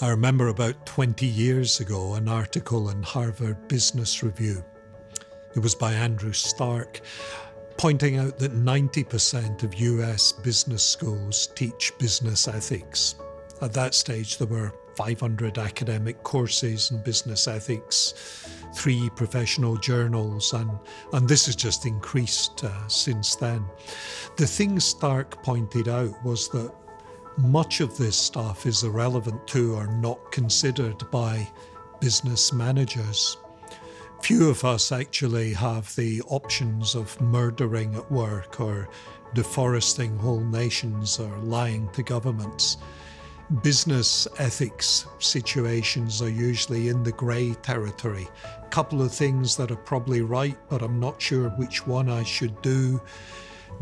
I remember about 20 years ago an article in Harvard Business Review. It was by Andrew Stark, pointing out that 90% of US business schools teach business ethics. At that stage, there were 500 academic courses in business ethics, 3 professional journals, and this has just increased since then. The thing Stark pointed out was that much of this stuff is irrelevant to or not considered by business managers. Few of us actually have the options of murdering at work or deforesting whole nations or lying to governments. Business ethics situations are usually in the grey territory. A couple of things that are probably right, but I'm not sure which one I should do.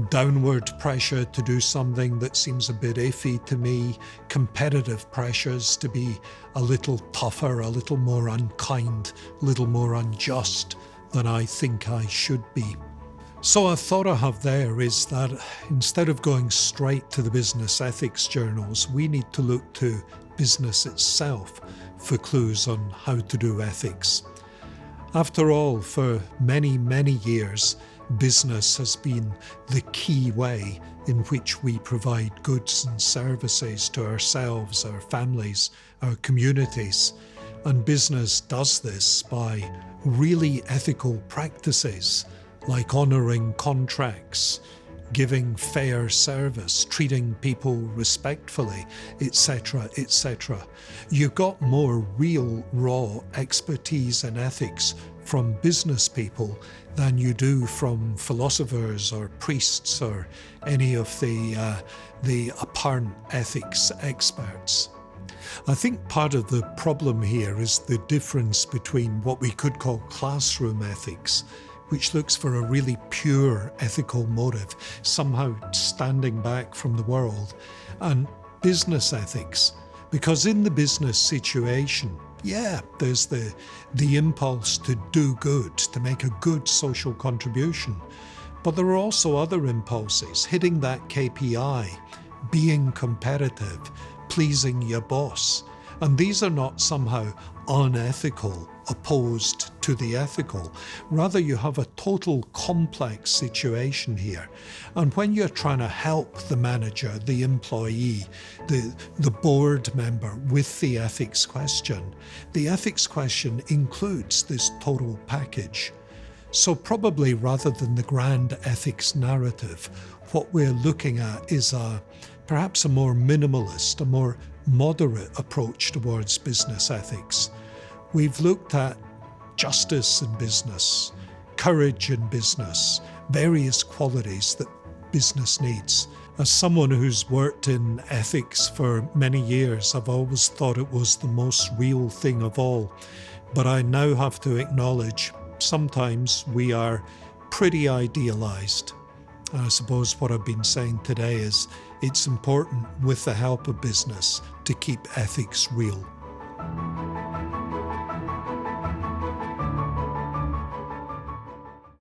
Downward pressure to do something that seems a bit iffy to me. Competitive pressures to be a little tougher, a little more unkind, a little more unjust than I think I should be. So a thought I have there is that instead of going straight to the business ethics journals, we need to look to business itself for clues on how to do ethics. After all, for many, many years, business has been the key way in which we provide goods and services to ourselves, our families, our communities. And business does this by really ethical practices like honouring contracts, giving fair service, treating people respectfully, etc., etc. You got more real, raw expertise in ethics from business people than you do from philosophers or priests or any of the apparent ethics experts. I think part of the problem here is the difference between what we could call classroom ethics, which looks for a really pure ethical motive, somehow standing back from the world, and business ethics. Because in the business situation, there's the impulse to do good, to make a good social contribution. But there are also other impulses, hitting that KPI, being competitive, pleasing your boss. And these are not somehow unethical, opposed to the ethical. Rather, you have a total complex situation here. And when you're trying to help the manager, the employee, the board member with the ethics question includes this total package. So probably rather than the grand ethics narrative, what we're looking at is perhaps a more minimalist, a more moderate approach towards business ethics. We've looked at justice in business, courage in business, various qualities that business needs. As someone who's worked in ethics for many years, I've always thought it was the most real thing of all. But I now have to acknowledge sometimes we are pretty idealized. And I suppose what I've been saying today is it's important, with the help of business, to keep ethics real.